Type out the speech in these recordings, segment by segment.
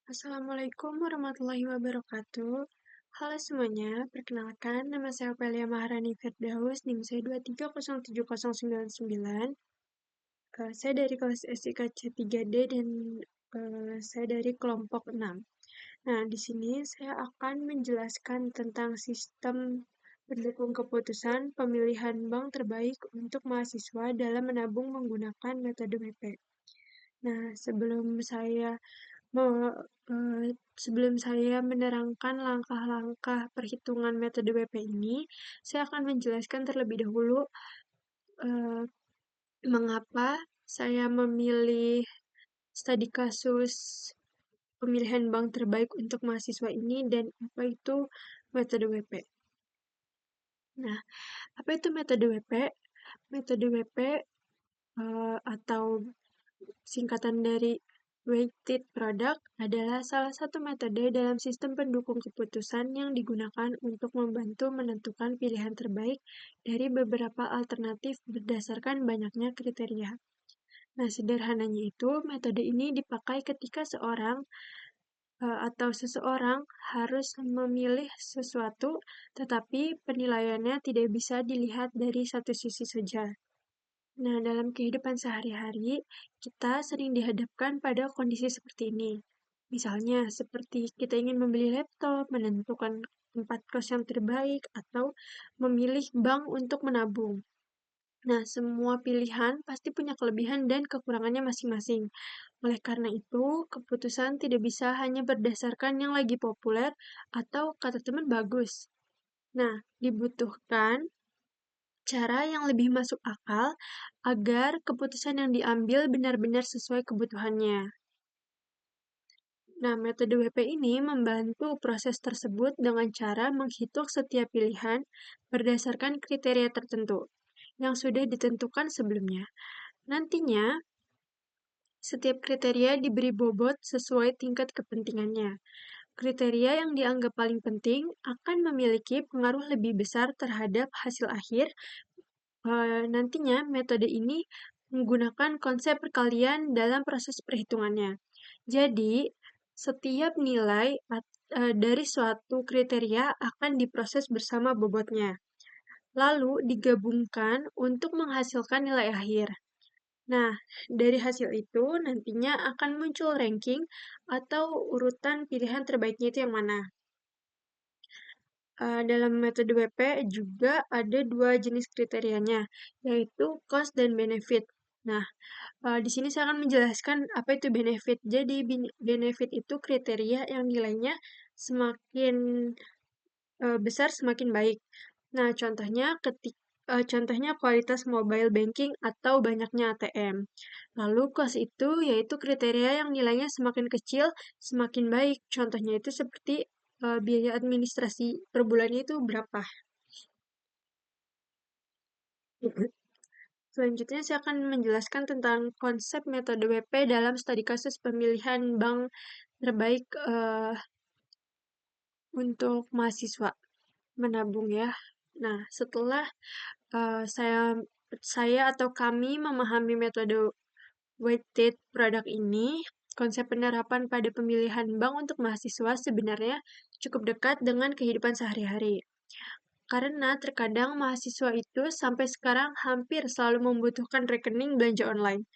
Assalamualaikum warahmatullahi wabarakatuh. Halo semuanya, perkenalkan nama saya Opelia Maharani Firdaus, NIM saya 2307099. Saya dari kelas SIKC 3D dan saya dari kelompok 6. Nah, di sini saya akan menjelaskan tentang sistem pendukung keputusan pemilihan bank terbaik untuk mahasiswa dalam menabung menggunakan metode WP. Nah, sebelum saya menerangkan langkah-langkah perhitungan metode WP ini, saya akan menjelaskan terlebih dahulu eh, mengapa saya memilih studi kasus pemilihan bank terbaik untuk mahasiswa ini dan apa itu metode WP. Nah, apa itu metode WP? Metode WP atau singkatan dari Weighted Product adalah salah satu metode dalam sistem pendukung keputusan yang digunakan untuk membantu menentukan pilihan terbaik dari beberapa alternatif berdasarkan banyaknya kriteria. Nah, sederhananya itu, metode ini dipakai ketika seseorang harus memilih sesuatu, tetapi penilaiannya tidak bisa dilihat dari satu sisi saja. Nah, dalam kehidupan sehari-hari, kita sering dihadapkan pada kondisi seperti ini. Misalnya, seperti kita ingin membeli laptop, menentukan tempat kos yang terbaik, atau memilih bank untuk menabung. Nah, semua pilihan pasti punya kelebihan dan kekurangannya masing-masing. Oleh karena itu, keputusan tidak bisa hanya berdasarkan yang lagi populer atau kata teman bagus. Nah, dibutuhkan cara yang lebih masuk akal agar keputusan yang diambil benar-benar sesuai kebutuhannya. Nah, metode WP ini membantu proses tersebut dengan cara menghitung setiap pilihan berdasarkan kriteria tertentu yang sudah ditentukan sebelumnya. Nantinya, setiap kriteria diberi bobot sesuai tingkat kepentingannya. Kriteria yang dianggap paling penting akan memiliki pengaruh lebih besar terhadap hasil akhir. Nantinya, metode ini menggunakan konsep perkalian dalam proses perhitungannya. Jadi, setiap nilai dari suatu kriteria akan diproses bersama bobotnya, lalu digabungkan untuk menghasilkan nilai akhir. Nah, dari hasil itu nantinya akan muncul ranking atau urutan pilihan terbaiknya itu yang mana. Dalam metode WP juga ada dua jenis kriterianya, yaitu cost dan benefit. Nah, di sini saya akan menjelaskan apa itu benefit. Jadi, benefit itu kriteria yang nilainya semakin besar semakin baik. Nah, contohnya kualitas mobile banking atau banyaknya ATM. Lalu cost itu yaitu kriteria yang nilainya semakin kecil semakin baik. Contohnya itu seperti biaya administrasi per bulannya itu berapa. Selanjutnya saya akan menjelaskan tentang konsep metode WP dalam studi kasus pemilihan bank terbaik untuk mahasiswa menabung ya. Nah, setelah saya atau kami memahami metode weighted product ini, konsep penerapan pada pemilihan bank untuk mahasiswa sebenarnya cukup dekat dengan kehidupan sehari-hari. Karena terkadang mahasiswa itu sampai sekarang hampir selalu membutuhkan rekening belanja online.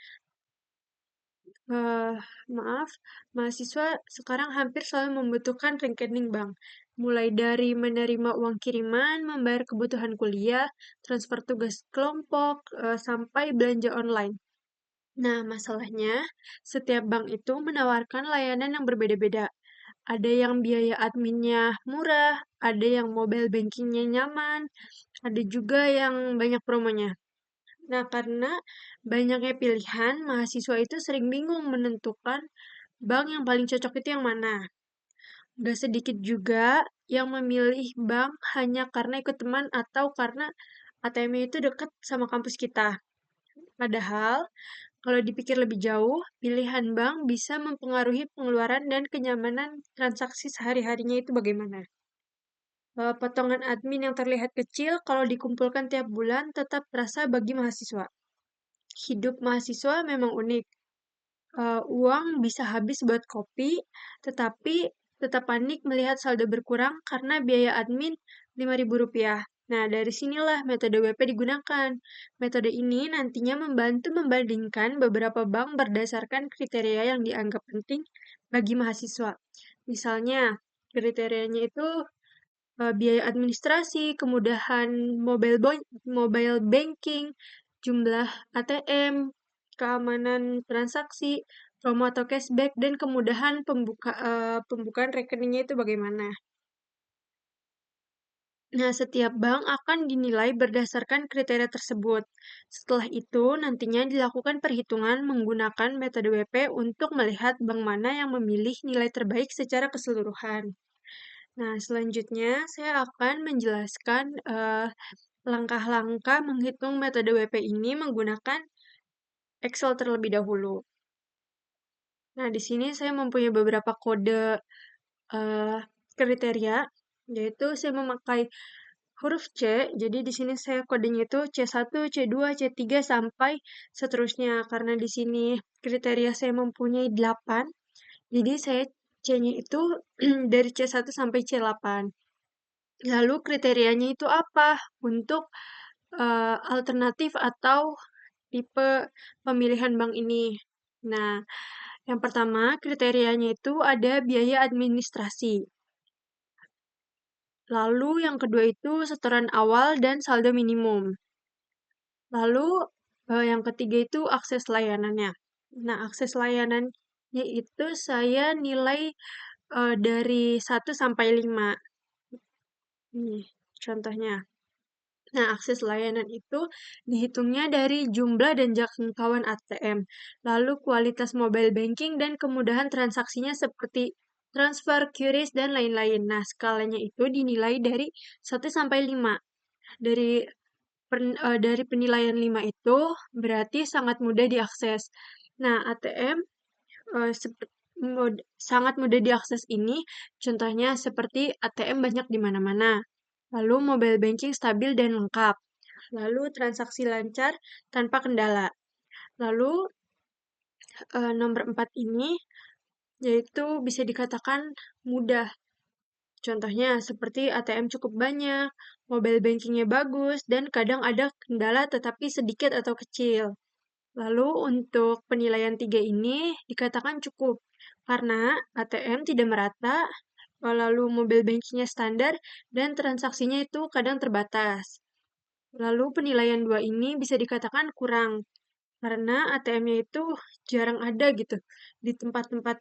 Mahasiswa sekarang hampir selalu membutuhkan rekening bank, mulai dari menerima uang kiriman, membayar kebutuhan kuliah, transfer tugas kelompok, sampai belanja online. Nah, masalahnya, setiap bank itu menawarkan layanan yang berbeda-beda. Ada yang biaya adminnya murah, ada yang mobile bankingnya nyaman, ada juga yang banyak promonya. Nah, karena banyaknya pilihan, mahasiswa itu sering bingung menentukan bank yang paling cocok itu yang mana. Gak sedikit juga yang memilih bank hanya karena ikut teman atau karena ATM-nya itu dekat sama kampus kita. Padahal, kalau dipikir lebih jauh, pilihan bank bisa mempengaruhi pengeluaran dan kenyamanan transaksi sehari-harinya itu bagaimana. Potongan admin yang terlihat kecil kalau dikumpulkan tiap bulan tetap terasa bagi mahasiswa. Hidup mahasiswa memang unik. uang bisa habis buat kopi, tetapi tetap panik melihat saldo berkurang karena biaya admin Rp5.000. Nah, dari sinilah metode WP digunakan. Metode ini nantinya membantu membandingkan beberapa bank berdasarkan kriteria yang dianggap penting bagi mahasiswa. Misalnya, kriterianya itu biaya administrasi, kemudahan mobile banking, jumlah ATM, keamanan transaksi, promo atau cashback, dan kemudahan pembukaan rekeningnya itu bagaimana. Nah, setiap bank akan dinilai berdasarkan kriteria tersebut. Setelah itu, nantinya dilakukan perhitungan menggunakan metode WP untuk melihat bank mana yang memilih nilai terbaik secara keseluruhan. Nah, selanjutnya saya akan menjelaskan langkah-langkah menghitung metode WP ini menggunakan Excel terlebih dahulu. Nah, di sini saya mempunyai beberapa kode kriteria, yaitu saya memakai huruf C, jadi di sini saya kodenya itu C1, C2, C3 sampai seterusnya. Karena di sini kriteria saya mempunyai 8, jadi saya C-nya itu dari C1 sampai C8. Lalu kriterianya itu apa untuk alternatif atau tipe pemilihan bank ini? Nah, yang pertama kriterianya itu ada biaya administrasi. Lalu yang kedua itu setoran awal dan saldo minimum. Lalu yang ketiga itu akses layanannya. Nah, akses layanannya itu saya nilai dari 1 sampai 5. Nih, contohnya. Nah, akses layanan itu dihitungnya dari jumlah dan jangkauan ATM, lalu kualitas mobile banking dan kemudahan transaksinya seperti transfer, QRIS, dan lain-lain. Nah, skalanya itu dinilai dari 1 sampai 5. Dari penilaian 5 itu berarti sangat mudah diakses. Nah, ATM eh, sep- sangat mudah diakses ini contohnya seperti ATM banyak di mana-mana. Lalu mobile banking stabil dan lengkap. Lalu transaksi lancar tanpa kendala. Lalu nomor 4 ini yaitu bisa dikatakan mudah. Contohnya seperti ATM cukup banyak, mobile bankingnya bagus, dan kadang ada kendala tetapi sedikit atau kecil. Lalu untuk penilaian 3 ini dikatakan cukup karena ATM tidak merata, lalu mobile bankingnya standar, dan transaksinya itu kadang terbatas. Lalu penilaian 2 ini bisa dikatakan kurang karena ATM-nya itu jarang ada gitu di tempat-tempat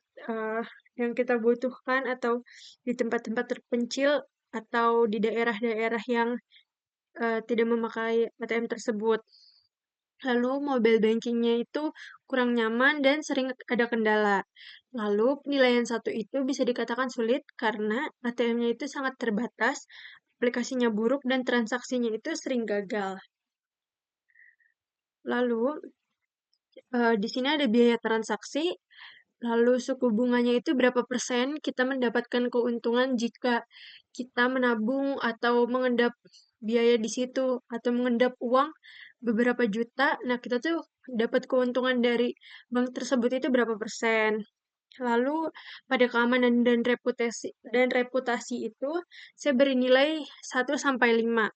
yang kita butuhkan atau di tempat-tempat terpencil atau di daerah-daerah yang tidak memakai ATM tersebut. Lalu mobile bankingnya itu kurang nyaman dan sering ada kendala. Lalu penilaian 1 itu bisa dikatakan sulit karena ATM-nya itu sangat terbatas, aplikasinya buruk, dan transaksinya itu sering gagal. Lalu di sini ada biaya transaksi, lalu suku bunganya itu berapa persen kita mendapatkan keuntungan jika kita menabung atau mengendap biaya di situ atau mengendap uang beberapa juta. Nah, kita tuh dapat keuntungan dari bank tersebut itu berapa persen. Lalu pada keamanan dan reputasi itu saya beri nilai 1 sampai 5.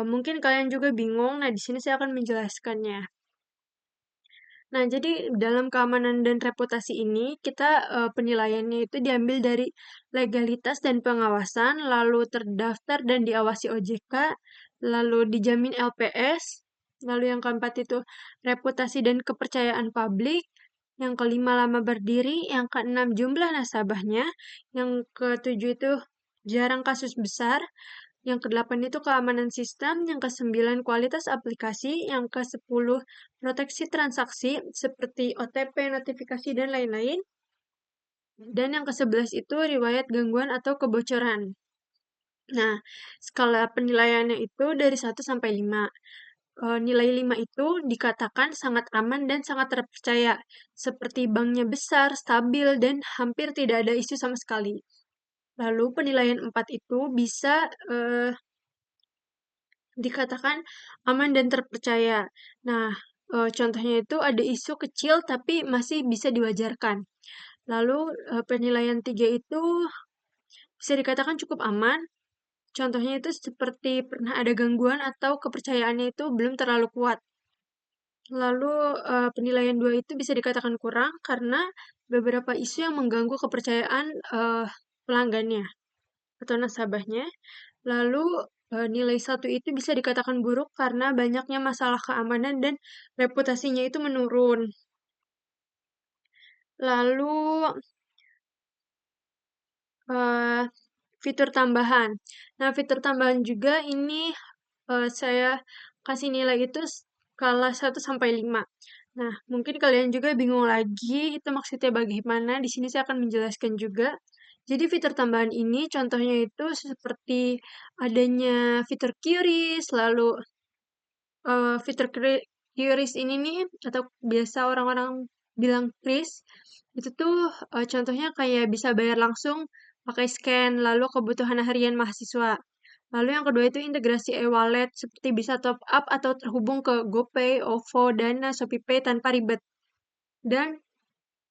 Mungkin kalian juga bingung. Nah, di sini saya akan menjelaskannya. Nah, jadi dalam keamanan dan reputasi ini, kita penilaiannya itu diambil dari legalitas dan pengawasan, lalu terdaftar dan diawasi OJK, lalu dijamin LPS, lalu yang keempat itu reputasi dan kepercayaan publik, yang kelima lama berdiri, yang keenam jumlah nasabahnya, yang ketujuh itu jarang kasus besar, yang kedelapan itu keamanan sistem, yang kesembilan kualitas aplikasi, yang kesepuluh proteksi transaksi seperti OTP, notifikasi, dan lain-lain. Dan yang ke-11 itu riwayat gangguan atau kebocoran. Nah, skala penilaiannya itu dari 1 sampai 5. Nilai 5 itu dikatakan sangat aman dan sangat terpercaya, seperti banknya besar, stabil, dan hampir tidak ada isu sama sekali. Lalu penilaian 4 itu bisa dikatakan aman dan terpercaya. Nah, contohnya itu ada isu kecil tapi masih bisa diwajarkan. Lalu penilaian 3 itu bisa dikatakan cukup aman. Contohnya itu seperti pernah ada gangguan atau kepercayaannya itu belum terlalu kuat. Lalu penilaian 2 itu bisa dikatakan kurang karena beberapa isu yang mengganggu kepercayaan pelanggannya atau nasabahnya. Lalu nilai 1 itu bisa dikatakan buruk karena banyaknya masalah keamanan dan reputasinya itu menurun. Lalu eh, fitur tambahan. Nah, fitur tambahan juga ini saya kasih nilai itu skala 1 sampai 5. Nah, mungkin kalian juga bingung lagi itu maksudnya bagaimana. Di sini saya akan menjelaskan juga. Jadi fitur tambahan ini contohnya itu seperti adanya fitur QRIS, lalu fitur QRIS ini nih atau biasa orang-orang bilang kris, itu tuh contohnya kayak bisa bayar langsung pakai scan, lalu kebutuhan harian mahasiswa. Lalu yang kedua itu integrasi e-wallet seperti bisa top up atau terhubung ke GoPay, OVO, Dana, ShopeePay tanpa ribet. Dan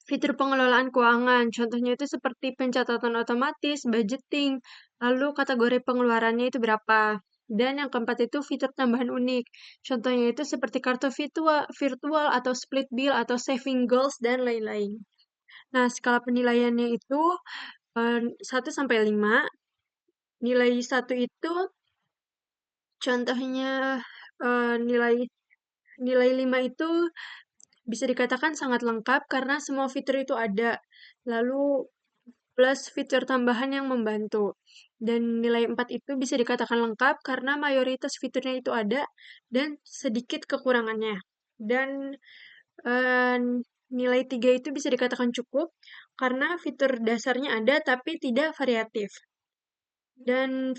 fitur pengelolaan keuangan, contohnya itu seperti pencatatan otomatis, budgeting, lalu kategori pengeluarannya itu berapa. Dan yang keempat itu fitur tambahan unik. Contohnya itu seperti kartu virtual atau split bill atau saving goals dan lain-lain. Nah, skala penilaiannya itu 1 sampai 5. Nilai 1 itu contohnya nilai nilai 5 itu bisa dikatakan sangat lengkap karena semua fitur itu ada. Lalu plus fitur tambahan yang membantu. Dan nilai 4 itu bisa dikatakan lengkap karena mayoritas fiturnya itu ada dan sedikit kekurangannya. Dan eh, nilai 3 itu bisa dikatakan cukup karena fitur dasarnya ada tapi tidak variatif. Dan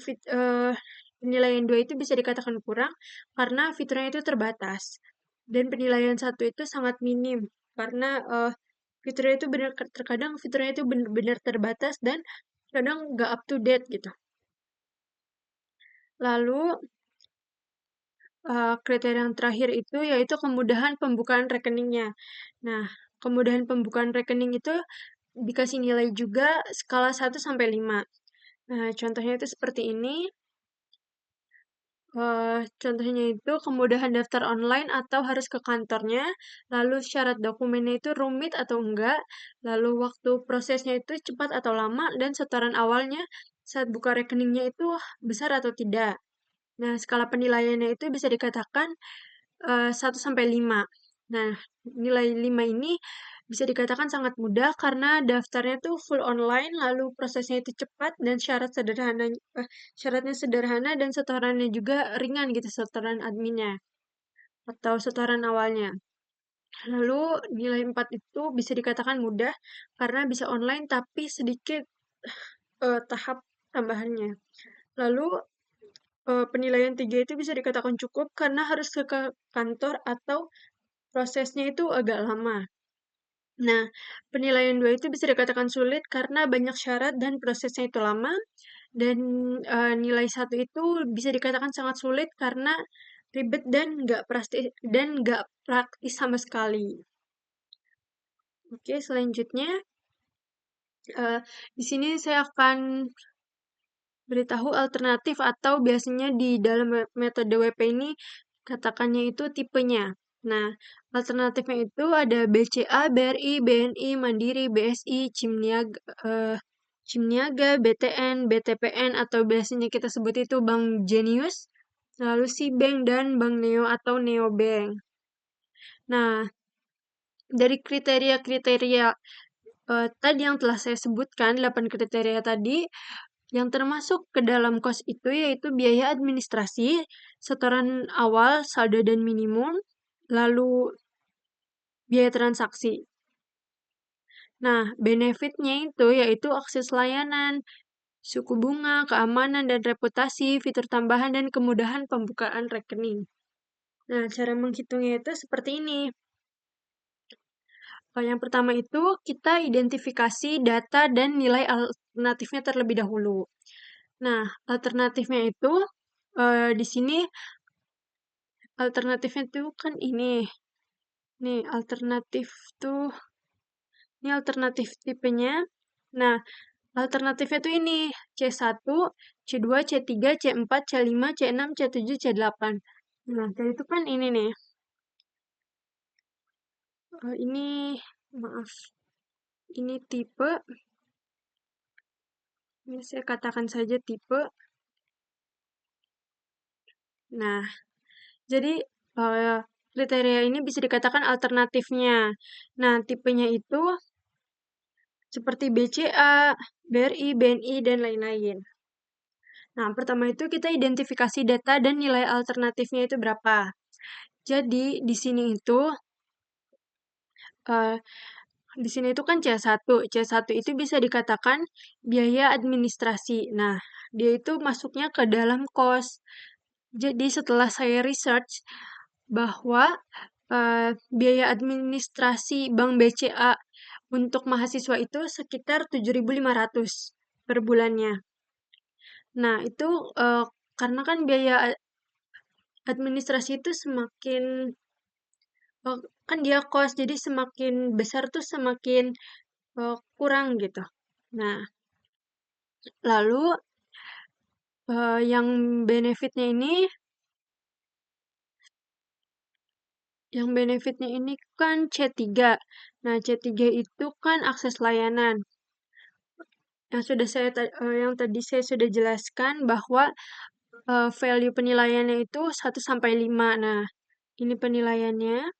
penilaian 2 itu bisa dikatakan kurang karena fiturnya itu terbatas. Dan penilaian 1 itu sangat minim karena fiturnya itu terkadang fiturnya itu benar-benar terbatas dan kadang nggak up to date gitu. Lalu kriteria yang terakhir itu yaitu kemudahan pembukaan rekeningnya. Nah, kemudahan pembukaan rekening itu dikasih nilai juga skala 1 sampai 5. Nah, contohnya itu seperti ini. Contohnya itu kemudahan daftar online atau harus ke kantornya, lalu syarat dokumennya itu rumit atau enggak, lalu waktu prosesnya itu cepat atau lama, dan setoran awalnya saat buka rekeningnya itu besar atau tidak. Nah, skala penilaiannya itu bisa dikatakan 1 sampai 5. Nah, nilai 5 ini bisa dikatakan sangat mudah karena daftarnya tuh full online, lalu prosesnya itu cepat dan syaratnya sederhana dan setorannya juga ringan gitu, setoran adminnya atau setoran awalnya. Lalu nilai 4 itu bisa dikatakan mudah karena bisa online tapi sedikit tahap tambahannya. Lalu penilaian 3 itu bisa dikatakan cukup karena harus ke kantor atau prosesnya itu agak lama. Nah, penilaian 2 itu bisa dikatakan sulit karena banyak syarat dan prosesnya itu lama. Dan nilai 1 itu bisa dikatakan sangat sulit karena ribet dan nggak praktis sama sekali. Oke, selanjutnya di sini saya akan beritahu alternatif atau biasanya di dalam metode WP ini katakannya itu tipenya. Nah, alternatifnya itu ada BCA, BRI, BNI, Mandiri, BSI, Cimniaga, BTN, BTPN atau biasanya kita sebut itu Bank Jenius, lalu Bank dan Bank Neo atau Neobank. Nah, dari kriteria-kriteria tadi yang telah saya sebutkan, 8 kriteria tadi, yang termasuk ke dalam kos itu yaitu biaya administrasi, setoran awal, saldo dan minimum, lalu biaya transaksi. Nah, benefitnya itu yaitu akses layanan, suku bunga, keamanan dan reputasi, fitur tambahan, dan kemudahan pembukaan rekening. Nah, cara menghitungnya itu seperti ini. Yang pertama itu kita identifikasi data dan nilai alternatifnya terlebih dahulu. Nah, alternatifnya itu di sini alternatifnya itu kan ini. Nih, alternatif tuh, ini alternatif tipenya. Nah, alternatifnya tuh ini, C1, C2, C3, C4, C5, C6, C7, C8. Nah, dari itu kan ini nih. Ini, maaf, ini tipe, ini saya katakan saja tipe. Nah, jadi kriteria ini bisa dikatakan alternatifnya. Nah, tipenya itu seperti BCA, BRI, BNI, dan lain-lain. Nah, pertama itu kita identifikasi data dan nilai alternatifnya itu berapa. Jadi, eh, di sini itu kan C1. C1 itu bisa dikatakan biaya administrasi. Nah, dia itu masuknya ke dalam kos. Jadi, setelah saya research bahwa biaya administrasi Bank BCA untuk mahasiswa itu sekitar 7.500 per bulannya. Nah, itu karena kan biaya administrasi itu semakin kan dia kos, jadi semakin besar tuh semakin kurang gitu. Nah, lalu yang benefitnya ini kan C3. Nah, C3 itu kan akses layanan. Yang tadi saya sudah jelaskan bahwa value penilaiannya itu 1 sampai 5. Nah, ini penilaiannya.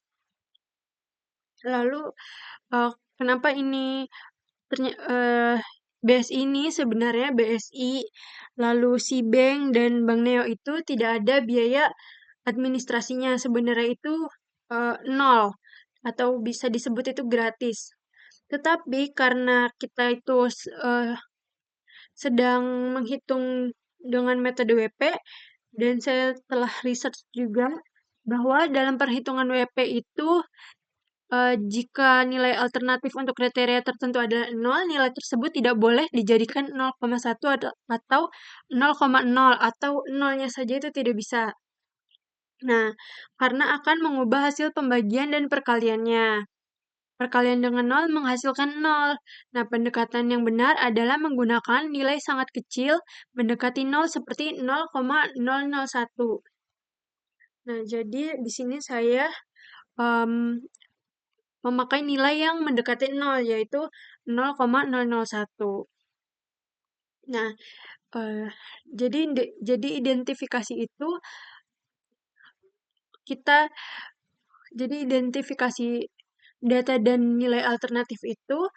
Lalu kenapa ini BSI ini sebenarnya BSI, lalu Cbank dan Bank Neo itu tidak ada biaya administrasinya. Sebenarnya itu 0 atau bisa disebut itu gratis. Tetapi karena kita itu sedang menghitung dengan metode WP dan saya telah research juga bahwa dalam perhitungan WP itu jika nilai alternatif untuk kriteria tertentu adalah 0, nilai tersebut tidak boleh dijadikan 0,1 atau 0,0 atau 0-nya saja itu tidak bisa. Nah, karena akan mengubah hasil pembagian dan perkaliannya. Perkalian dengan 0 menghasilkan 0. Nah, pendekatan yang benar adalah menggunakan nilai sangat kecil mendekati 0 seperti 0,001. Nah, jadi di sini saya memakai nilai yang mendekati 0, yaitu 0,001. Nah, jadi identifikasi itu identifikasi data dan nilai alternatif itu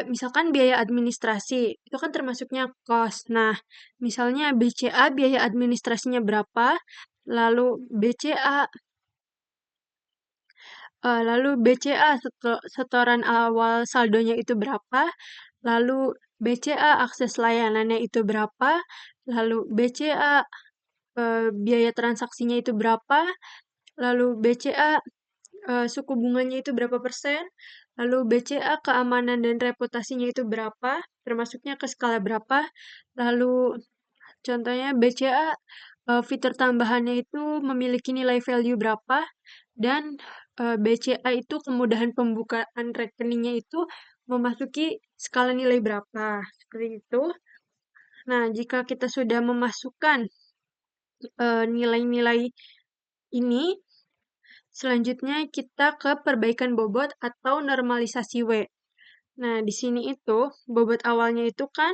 misalkan biaya administrasi, itu kan termasuknya kos. Nah, misalnya BCA biaya administrasinya berapa, lalu BCA setoran awal saldonya itu berapa, lalu BCA akses layanannya itu berapa, lalu BCA biaya transaksinya itu berapa, lalu BCA suku bunganya itu berapa persen, lalu BCA keamanan dan reputasinya itu berapa, termasuknya ke skala berapa, lalu contohnya BCA fitur tambahannya itu memiliki nilai value berapa, dan BCA itu kemudahan pembukaan rekeningnya itu memasuki skala nilai berapa, seperti itu. Nah, jika kita sudah memasukkan nilai-nilai ini, selanjutnya kita ke perbaikan bobot atau normalisasi W. Nah, di sini itu bobot awalnya itu kan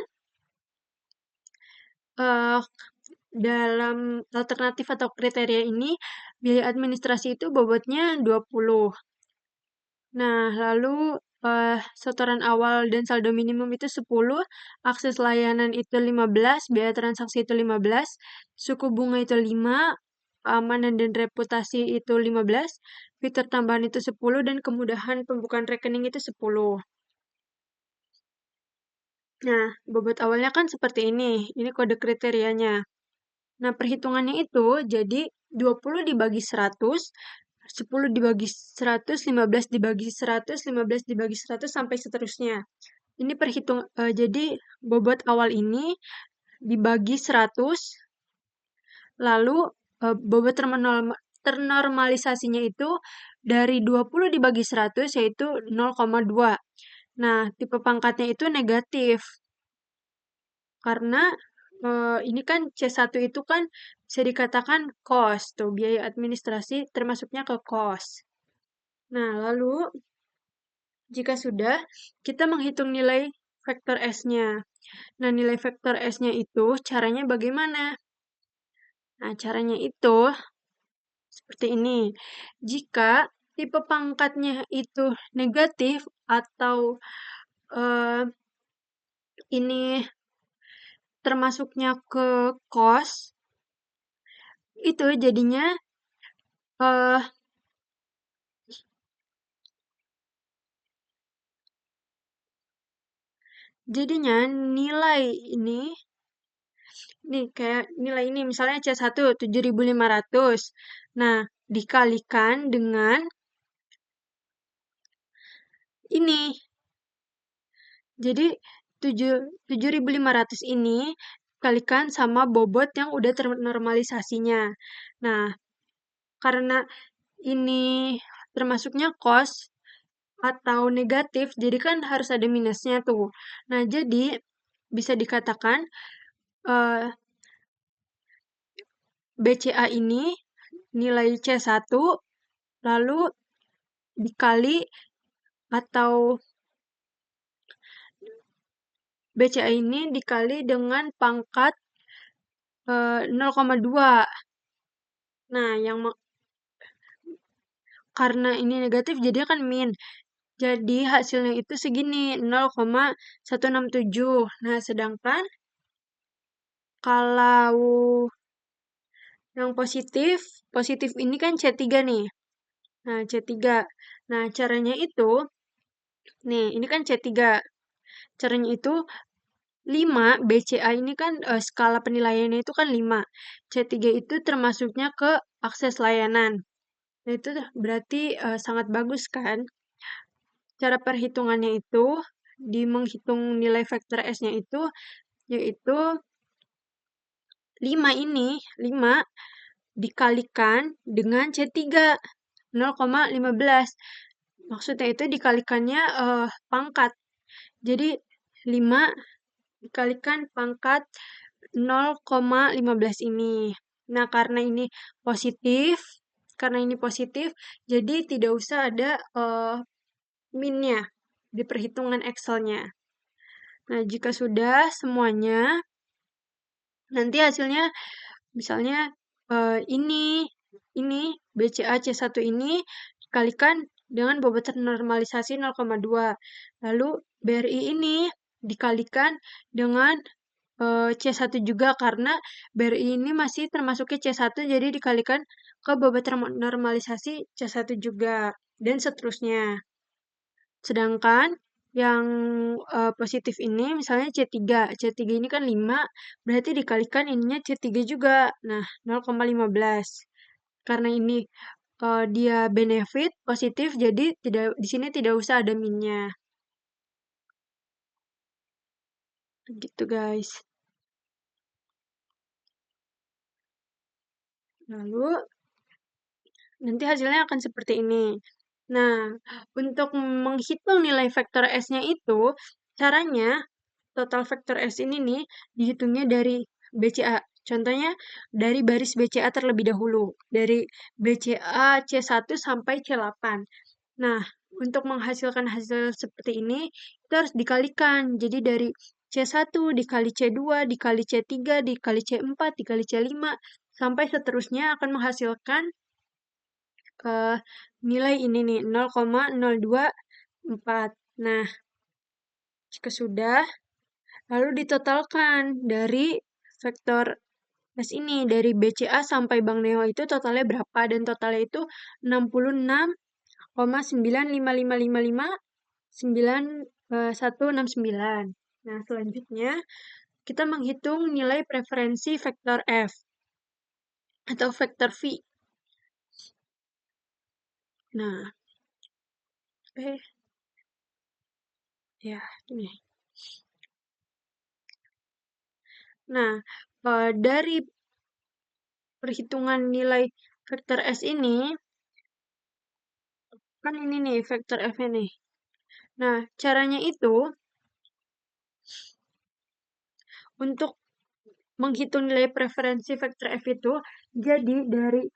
dalam alternatif atau kriteria ini biaya administrasi itu bobotnya 20. Nah, lalu setoran awal dan saldo minimum itu 10, akses layanan itu 15, biaya transaksi itu 15, suku bunga itu 5, keamanan dan reputasi itu 15, fitur tambahan itu 10, dan kemudahan pembukaan rekening itu 10. Nah, bobot awalnya kan seperti ini. Ini kode kriterianya. Nah, perhitungannya itu jadi 20 dibagi 100, 10 dibagi 100, 15 dibagi 100, 15 dibagi 100, sampai seterusnya. Ini jadi bobot awal ini dibagi 100, lalu bobot ternormalisasinya itu dari 20 dibagi 100 yaitu 0,2. Nah, tipe pangkatnya itu negatif. Karena ini kan C1 itu kan bisa dikatakan cost, tuh biaya administrasi termasuknya ke cost. Nah, lalu jika sudah, kita menghitung nilai vektor S-nya. Nah, nilai vektor S-nya itu caranya bagaimana? Nah, caranya itu seperti ini. Jika tipe pangkatnya itu negatif atau eh, ini termasuknya ke cos, itu eh, jadinya nilai ini nih kayak nilai ini misalnya C1 7.500. Nah, dikalikan dengan ini. Jadi 7.500 ini kalikan sama bobot yang udah ternormalisasinya. Nah, karena ini termasuknya kos atau negatif, jadi kan harus ada minusnya tuh. Nah, jadi bisa dikatakan eh, BCA ini nilai C1 lalu dikali atau BCA ini dikali dengan pangkat 0,2. Nah, karena ini negatif jadi akan min. Jadi hasilnya itu segini 0,167. Nah, sedangkan kalau yang positif, positif ini kan C3 nih. Nah, C3. Nah, caranya itu, nih, ini kan C3. Caranya itu 5, BCA ini kan skala penilaiannya itu kan 5. C3 itu termasuknya ke akses layanan. Nah, itu berarti sangat bagus kan? Cara perhitungannya itu, di menghitung nilai vektor S-nya itu, yaitu 5 ini, 5 dikalikan dengan C3, 0,15. Maksudnya itu dikalikannya pangkat. Jadi 5 dikalikan pangkat 0,15 ini. Nah, karena ini positif, jadi tidak usah ada minnya di perhitungan Excel-nya. Nah, jika sudah semuanya, nanti hasilnya misalnya ini BCA C1 ini dikalikan dengan bobot ternormalisasi 0,2. Lalu BRI ini dikalikan dengan C1 juga karena BRI ini masih termasuknya C1 jadi dikalikan ke bobot ternormalisasi C1 juga dan seterusnya. Sedangkan yang positif ini misalnya C3. C3 ini kan 5, berarti dikalikan ininya C3 juga. Nah, 0,15. Karena ini dia benefit positif, jadi di sini tidak usah ada minnya. Gitu, guys. Lalu nanti hasilnya akan seperti ini. Nah, untuk menghitung nilai vektor S-nya itu, caranya total vektor S ini nih dihitungnya dari BCA. Contohnya dari baris BCA terlebih dahulu, dari BCA C1 sampai C8. Nah, untuk menghasilkan hasil seperti ini, itu harus dikalikan. Jadi dari C1 dikali C2, dikali C3, dikali C4, dikali C5, sampai seterusnya akan menghasilkan nilai ini nih 0,024. Nah, jika sudah, lalu ditotalkan dari vektor S ini, dari BCA sampai Bank Neo itu totalnya berapa, dan totalnya itu 66,955559169. Nah, selanjutnya kita menghitung nilai preferensi vektor F atau vektor V. Nah, ya, ini. Nah, dari perhitungan nilai vektor S ini, Kan ini nih vektor F-nya nih. Nah, caranya itu untuk menghitung nilai preferensi vektor F itu, jadi dari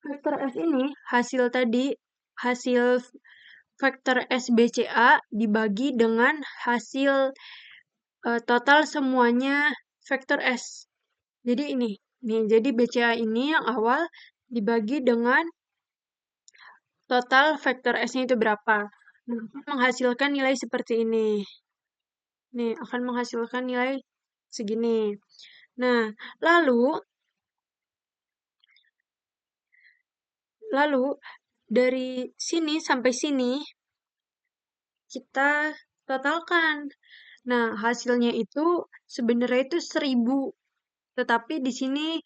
vektor F ini, hasil vektor SBCA dibagi dengan hasil total semuanya vektor S. Jadi ini, nih, jadi BCA ini yang awal dibagi dengan total vektor S-nya itu berapa. Nah, menghasilkan nilai seperti ini. Nih, akan menghasilkan nilai segini. Nah, lalu dari sini sampai sini kita totalkan. Nah, hasilnya itu sebenarnya itu 1000. Tetapi di sini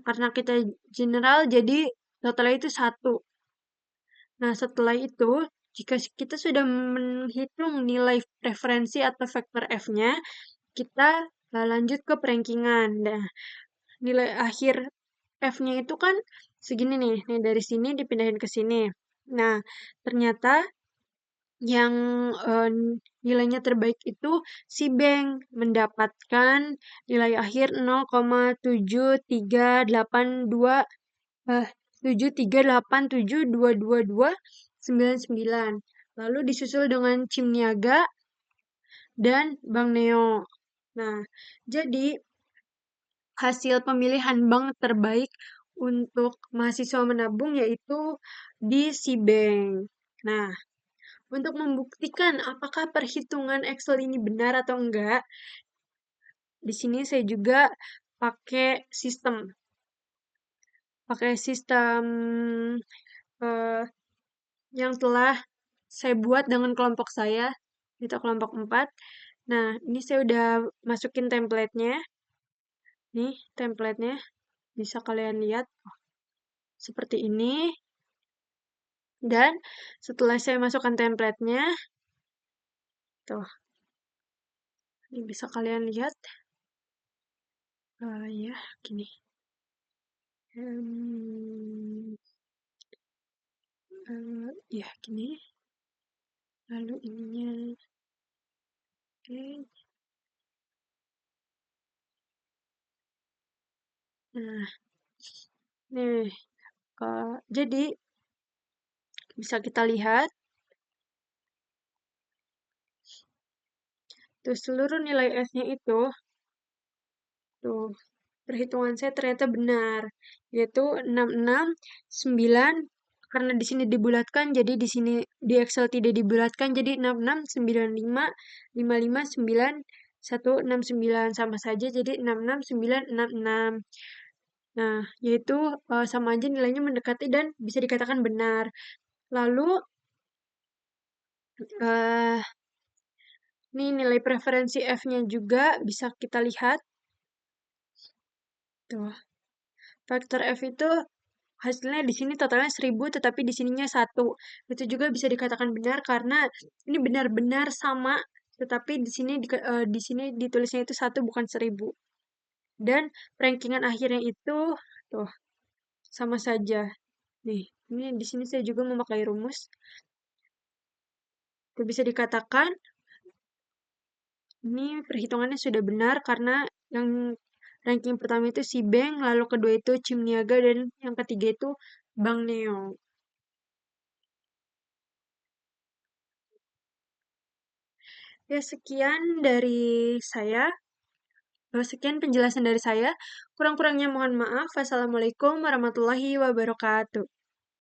karena kita general jadi totalnya itu 1. Nah, setelah itu jika kita sudah menghitung nilai preferensi atau vektor F-nya, kita lanjut ke perankingan. Nah, nilai akhir F-nya itu kan segini nih. Nih dari sini dipindahin ke sini. Nah, ternyata yang nilainya terbaik itu si bank mendapatkan nilai akhir 0,73882 738722299. Lalu disusul dengan Cim Niaga dan Bank Neo. Nah, jadi hasil pemilihan bank terbaik untuk mahasiswa menabung yaitu di Cbank. Nah, untuk membuktikan apakah perhitungan Excel ini benar atau enggak, di sini saya juga pakai sistem. Yang telah saya buat dengan kelompok saya, itu kelompok 4. Nah, ini saya udah masukin template-nya. Nih, template-nya. Bisa kalian lihat. Seperti ini. Dan setelah saya masukkan template-nya, tuh. Ini bisa kalian lihat. Ya, gini. Ya, gini. Lalu ininya. Oke. Nah, nih. Jadi, bisa kita lihat. Tuh, seluruh nilai S-nya itu, tuh, perhitungan saya ternyata benar, yaitu 669, karena di sini dibulatkan, jadi di sini di Excel tidak dibulatkan, jadi 6695559169 sama saja, jadi 66966. Nah, yaitu sama aja nilainya mendekati dan bisa dikatakan benar. Lalu, ini nilai preferensi F-nya juga bisa kita lihat. Tuh. Faktor F itu hasilnya di sini totalnya 1000 tetapi di sininya 1. Itu juga bisa dikatakan benar karena ini benar-benar sama tetapi di sini ditulisnya itu 1 bukan 1000. Dan rankingan akhirnya itu tuh sama saja. Nih, ini di sini saya juga memakai rumus. Itu bisa dikatakan ini perhitungannya sudah benar karena yang ranking pertama itu si Bank, lalu kedua itu Cim Niaga, dan yang ketiga itu Bank Neo. Ya, sekian dari saya. Sekian penjelasan dari saya. Kurang-kurangnya mohon maaf. Wassalamualaikum warahmatullahi wabarakatuh.